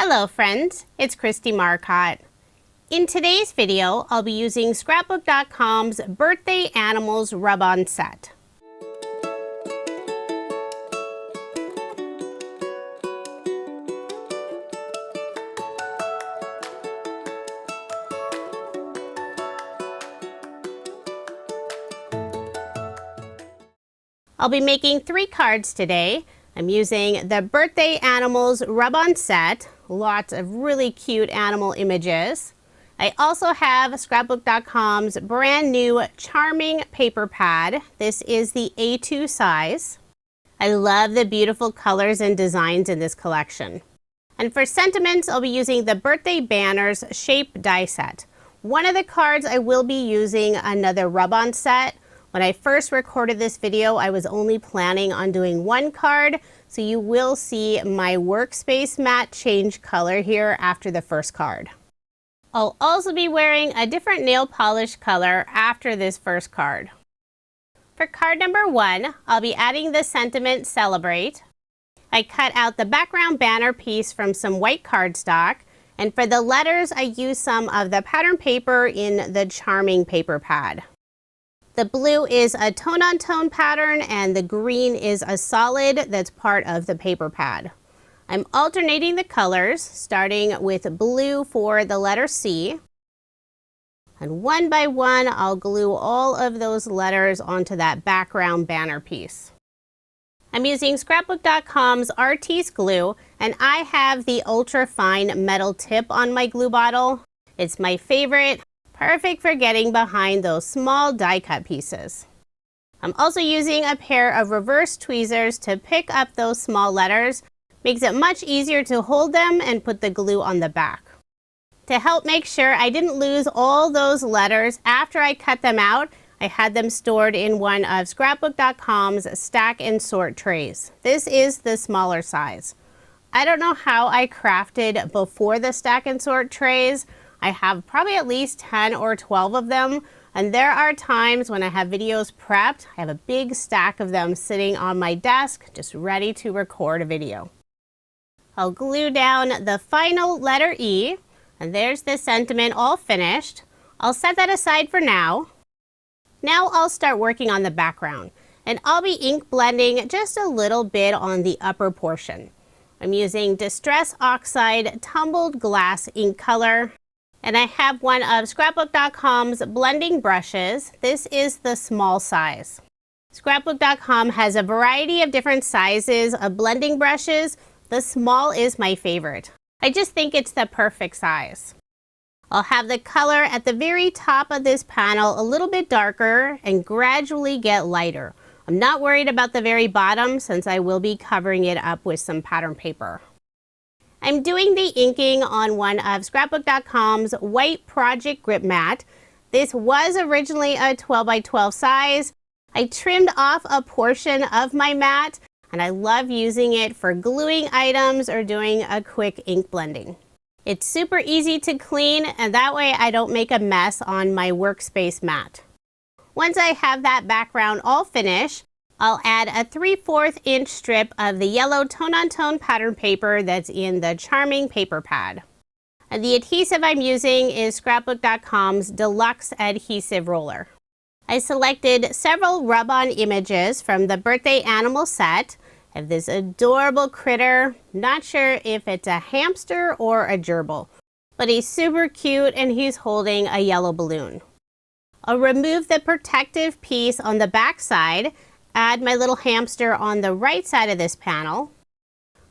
Hello friends, it's Kristie Marcotte. In today's video, I'll be using Scrapbook.com's Birthday Animals Rub-On set. I'll be making 3 cards today. I'm using the Birthday Animals Rub-On set, lots of really cute animal images. I also have Scrapbook.com's brand new charming paper pad. This is the A2 size. I love the beautiful colors and designs in this collection. And for sentiments, I'll be using the Birthday Banners Shape die set. One of the cards I will be using another rub-on set. When I first recorded this video, I was only planning on doing 1 card, so you will see my Workspace mat change color here after the first card. I'll also be wearing a different nail polish color after this first card. For card number 1, I'll be adding the sentiment Celebrate. I cut out the background banner piece from some white cardstock, and for the letters, I used some of the pattern paper in the charming paper pad. The blue is a tone-on-tone pattern and the green is a solid that's part of the paper pad. I'm alternating the colors, starting with blue for the letter C. And one by one, I'll glue all of those letters onto that background banner piece. I'm using Scrapbook.com's Artis glue, and I have the ultra fine metal tip on my glue bottle. It's my favorite. Perfect for getting behind those small die cut pieces. I'm also using a pair of reverse tweezers to pick up those small letters. Makes it much easier to hold them and put the glue on the back. To help make sure I didn't lose all those letters after I cut them out, I had them stored in one of Scrapbook.com's stack and sort trays. This is the smaller size. I don't know how I crafted before the stack and sort trays. I have probably at least 10 or 12 of them, and there are times when I have videos prepped, I have a big stack of them sitting on my desk, just ready to record a video. I'll glue down the final letter E, and there's the sentiment all finished. I'll set that aside for now. Now I'll start working on the background, and I'll be ink blending just a little bit on the upper portion. I'm using Distress Oxide Tumbled Glass ink color. And I have one of Scrapbook.com's blending brushes. This is the small size. Scrapbook.com has a variety of different sizes of blending brushes. The small is my favorite. I just think it's the perfect size. I'll have the color at the very top of this panel a little bit darker and gradually get lighter. I'm not worried about the very bottom since I will be covering it up with some pattern paper. I'm doing the inking on one of Scrapbook.com's white project grip mat. This was originally a 12 by 12 size. I trimmed off a portion of my mat, and I love using it for gluing items or doing a quick ink blending. It's super easy to clean, and that way I don't make a mess on my Workspace mat. Once I have that background all finished, I'll add a 3/4 inch strip of the yellow tone-on-tone pattern paper that's in the charming paper pad. And the adhesive I'm using is Scrapbook.com's Deluxe adhesive roller. I selected several rub-on images from the Birthday Animal set. I have this adorable critter, not sure if it's a hamster or a gerbil, but he's super cute and he's holding a yellow balloon. I'll remove the protective piece on the back side, add my little hamster on the right side of this panel,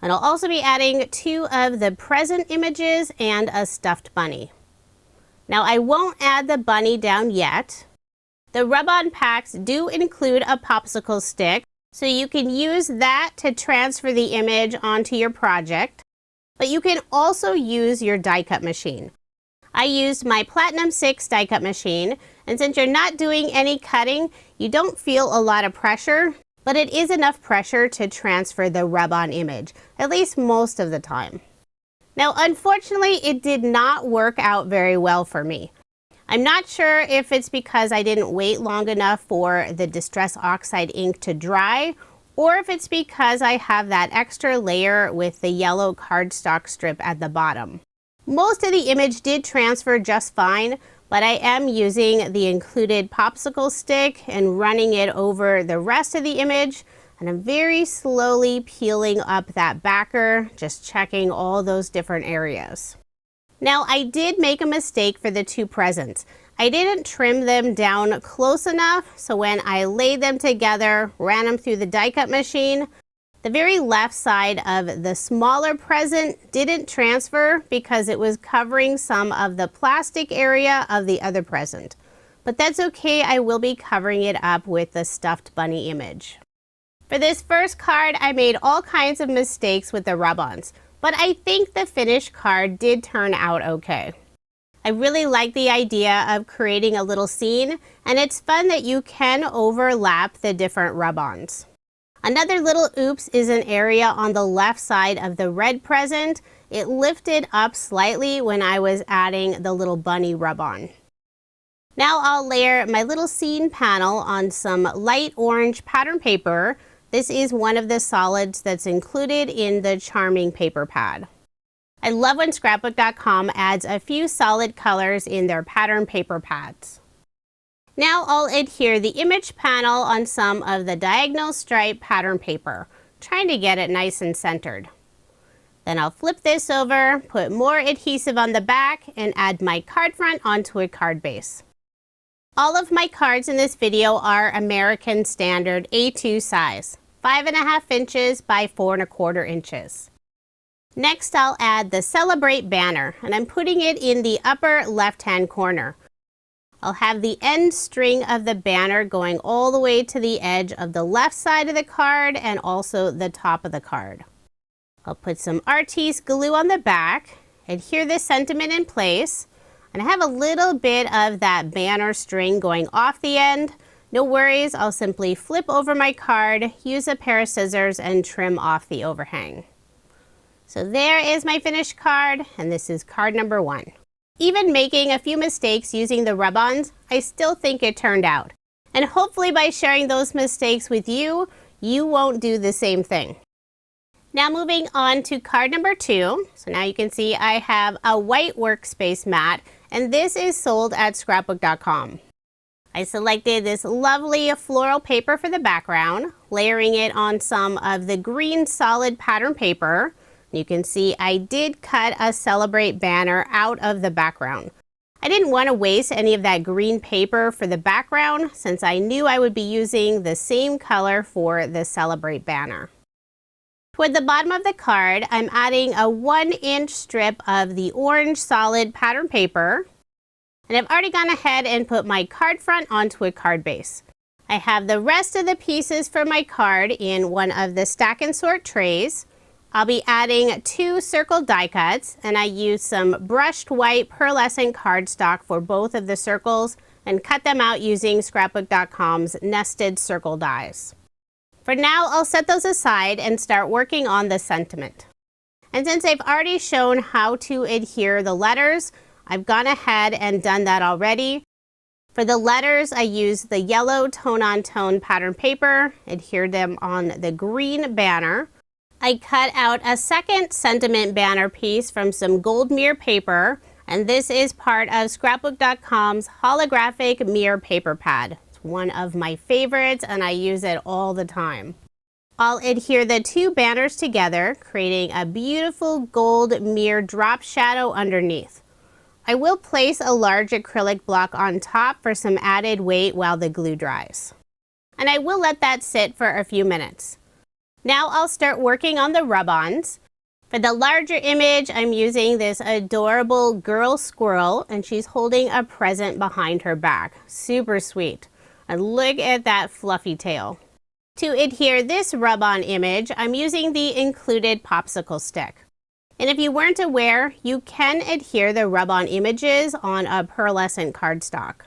and I'll also be adding 2 of the present images and a stuffed bunny. Now I won't add the bunny down yet. The rub-on packs do include a popsicle stick, so you can use that to transfer the image onto your project, but you can also use your die cut machine. I used my Platinum 6 die cut machine, and since you're not doing any cutting, you don't feel a lot of pressure, but it is enough pressure to transfer the rub-on image, at least most of the time. Now, unfortunately, it did not work out very well for me. I'm not sure if it's because I didn't wait long enough for the Distress Oxide ink to dry, or if it's because I have that extra layer with the yellow cardstock strip at the bottom. Most of the image did transfer just fine, but I am using the included popsicle stick and running it over the rest of the image, and I'm very slowly peeling up that backer, just checking all those different areas. Now, I did make a mistake for the two presents. I didn't trim them down close enough, so when I laid them together, ran them through the die cut machine, the very left side of the smaller present didn't transfer because it was covering some of the plastic area of the other present. But that's okay, I will be covering it up with the stuffed bunny image. For this first card, I made all kinds of mistakes with the rub-ons, but I think the finished card did turn out okay. I really like the idea of creating a little scene, and it's fun that you can overlap the different rub-ons. Another little oops is an area on the left side of the red present. It lifted up slightly when I was adding the little bunny rub-on. Now I'll layer my little scene panel on some light orange pattern paper. This is one of the solids that's included in the Charming paper pad. I love when Scrapbook.com adds a few solid colors in their pattern paper pads. Now I'll adhere the image panel on some of the diagonal stripe pattern paper, trying to get it nice and centered. Then I'll flip this over, put more adhesive on the back, and add my card front onto a card base. All of my cards in this video are American Standard A2 size, 5.5 inches by 4.25 inches. Next, I'll add the Celebrate banner, and I'm putting it in the upper left-hand corner. I'll have the end string of the banner going all the way to the edge of the left side of the card and also the top of the card. I'll put some Artis glue on the back, adhere the sentiment in place, and I have a little bit of that banner string going off the end. No worries, I'll simply flip over my card, use a pair of scissors, and trim off the overhang. So there is my finished card, and this is card number 1. Even making a few mistakes using the rub-ons, I still think it turned out. And hopefully by sharing those mistakes with you, you won't do the same thing. Now moving on to card number 2. So now you can see I have a white Workspace mat, and this is sold at Scrapbook.com. I selected this lovely floral paper for the background, layering it on some of the green solid pattern paper. You can see I did cut a Celebrate banner out of the background. I didn't want to waste any of that green paper for the background since I knew I would be using the same color for the Celebrate banner. Toward the bottom of the card, I'm adding a 1-inch strip of the orange solid pattern paper. And I've already gone ahead and put my card front onto a card base. I have the rest of the pieces for my card in one of the stack and sort trays. I'll be adding 2 circle die cuts, and I used some brushed white pearlescent cardstock for both of the circles and cut them out using Scrapbook.com's nested circle dies. For now, I'll set those aside and start working on the sentiment. And since I've already shown how to adhere the letters, I've gone ahead and done that already. For the letters, I used the yellow tone-on-tone pattern paper, adhered them on the green banner. I cut out a second sentiment banner piece from some gold mirror paper, and this is part of Scrapbook.com's Holographic Mirror paper pad. It's one of my favorites, and I use it all the time. I'll adhere the 2 banners together, creating a beautiful gold mirror drop shadow underneath. I will place a large acrylic block on top for some added weight while the glue dries. And I will let that sit for a few minutes. Now I'll start working on the rub-ons. For the larger image, I'm using this adorable girl squirrel, and she's holding a present behind her back. Super sweet. And look at that fluffy tail. To adhere this rub-on image, I'm using the included popsicle stick. And if you weren't aware, you can adhere the rub-on images on a pearlescent cardstock.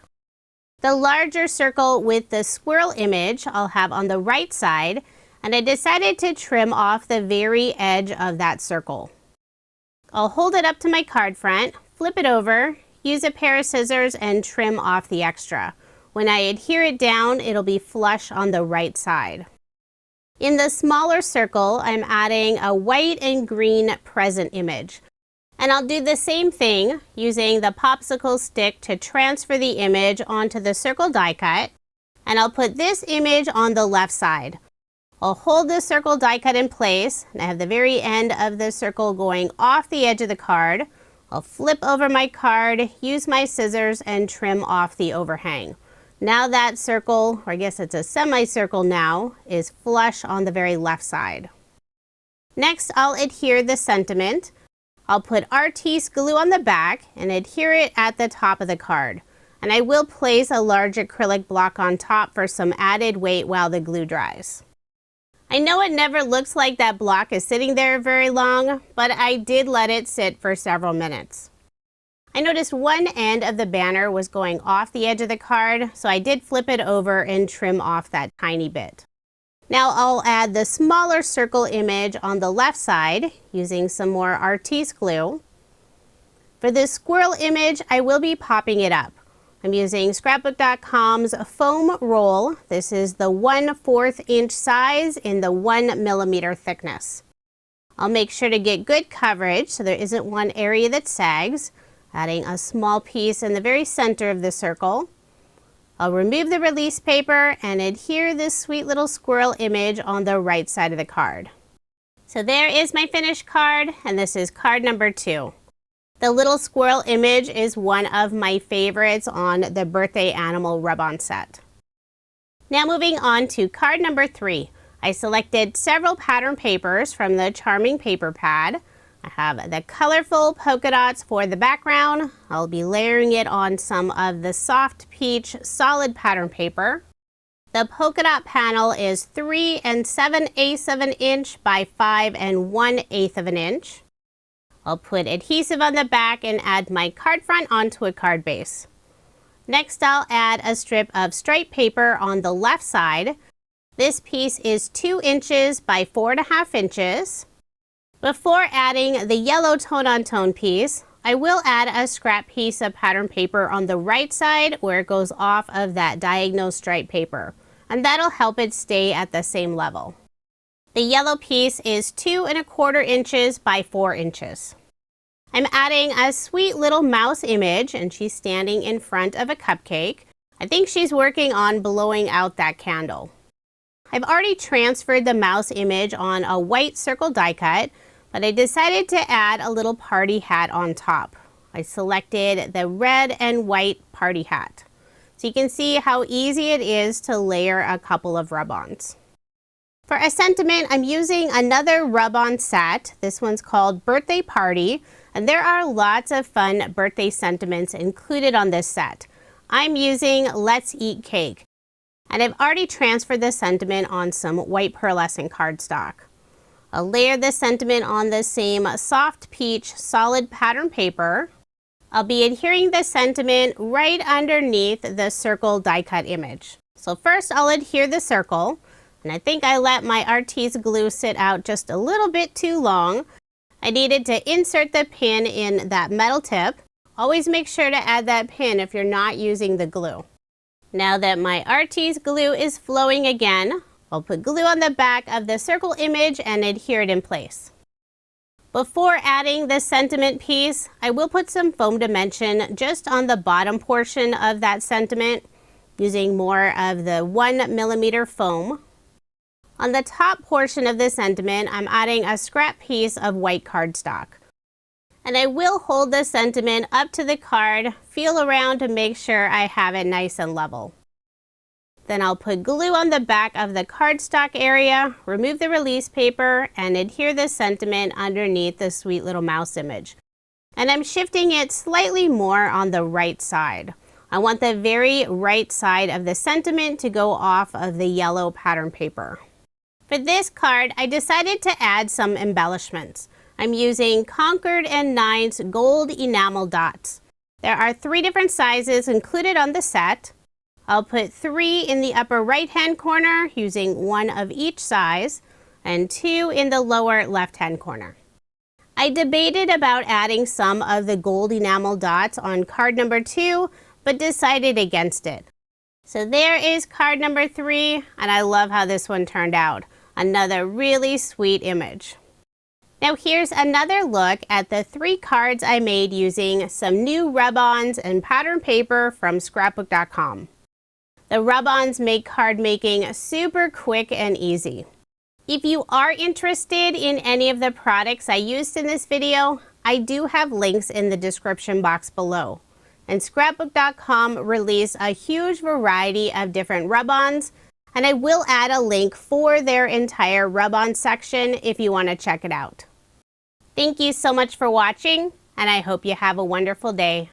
The larger circle with the squirrel image I'll have on the right side, and I decided to trim off the very edge of that circle. I'll hold it up to my card front, flip it over, use a pair of scissors, and trim off the extra. When I adhere it down, it'll be flush on the right side. In the smaller circle, I'm adding a white and green present image. And I'll do the same thing using the popsicle stick to transfer the image onto the circle die cut. And I'll put this image on the left side. I'll hold the circle die cut in place, and I have the very end of the circle going off the edge of the card. I'll flip over my card, use my scissors, and trim off the overhang. Now that circle, or I guess it's a semicircle now, is flush on the very left side. Next, I'll adhere the sentiment. I'll put Artis glue on the back and adhere it at the top of the card. And I will place a large acrylic block on top for some added weight while the glue dries. I know it never looks like that block is sitting there very long, but I did let it sit for several minutes. I noticed one end of the banner was going off the edge of the card, so I did flip it over and trim off that tiny bit. Now I'll add the smaller circle image on the left side using some more Artis glue. For this squirrel image, I will be popping it up. I'm using Scrapbook.com's foam roll. This is the 1/4 inch size in the 1 millimeter thickness. I'll make sure to get good coverage so there isn't one area that sags, adding a small piece in the very center of the circle. I'll remove the release paper and adhere this sweet little squirrel image on the right side of the card. So there is my finished card, and this is card number 2. The little squirrel image is one of my favorites on the birthday animal rub-on set. Now moving on to card number 3. I selected several pattern papers from the Charming paper pad. I have the colorful polka dots for the background. I'll be layering it on some of the soft peach solid pattern paper. The polka dot panel is 3 7/8 of an inch by 5 1/8 of an inch. I'll put adhesive on the back and add my card front onto a card base. Next, I'll add a strip of striped paper on the left side. This piece is 2 inches by 4.5 inches. Before adding the yellow tone-on-tone piece, I will add a scrap piece of pattern paper on the right side where it goes off of that diagonal striped paper, and that'll help it stay at the same level. The yellow piece is 2 1/4 inches by 4 inches. I'm adding a sweet little mouse image, and she's standing in front of a cupcake. I think she's working on blowing out that candle. I've already transferred the mouse image on a white circle die cut, but I decided to add a little party hat on top. I selected the red and white party hat. So you can see how easy it is to layer a couple of rub-ons. For a sentiment, I'm using another rub-on set. This one's called Birthday Party, and there are lots of fun birthday sentiments included on this set. I'm using Let's Eat Cake, and I've already transferred the sentiment on some white pearlescent cardstock. I'll layer the sentiment on the same soft peach solid pattern paper. I'll be adhering the sentiment right underneath the circle die cut image. So first I'll adhere the circle. And I think I let my Artis glue sit out just a little bit too long. I needed to insert the pin in that metal tip. Always make sure to add that pin if you're not using the glue. Now that my Artis glue is flowing again, I'll put glue on the back of the circle image and adhere it in place. Before adding the sentiment piece, I will put some foam dimension just on the bottom portion of that sentiment using more of the 1 millimeter foam. On the top portion of the sentiment, I'm adding a scrap piece of white cardstock. And I will hold the sentiment up to the card, feel around to make sure I have it nice and level. Then I'll put glue on the back of the cardstock area, remove the release paper, and adhere the sentiment underneath the sweet little mouse image. And I'm shifting it slightly more on the right side. I want the very right side of the sentiment to go off of the yellow pattern paper. For this card, I decided to add some embellishments. I'm using Concord and Nine's gold enamel dots. There are 3 different sizes included on the set. I'll put 3 in the upper right-hand corner using 1 of each size and 2 in the lower left-hand corner. I debated about adding some of the gold enamel dots on card number 2, but decided against it. So there is card number 3, and I love how this one turned out. Another really sweet image. Now here's another look at the 3 cards I made using some new rub-ons and pattern paper from scrapbook.com. The rub-ons make card making super quick and easy. If you are interested in any of the products I used in this video, I do have links in the description box below. And scrapbook.com released a huge variety of different rub-ons, and I will add a link for their entire rub-on section if you want to check it out. Thank you so much for watching, and I hope you have a wonderful day.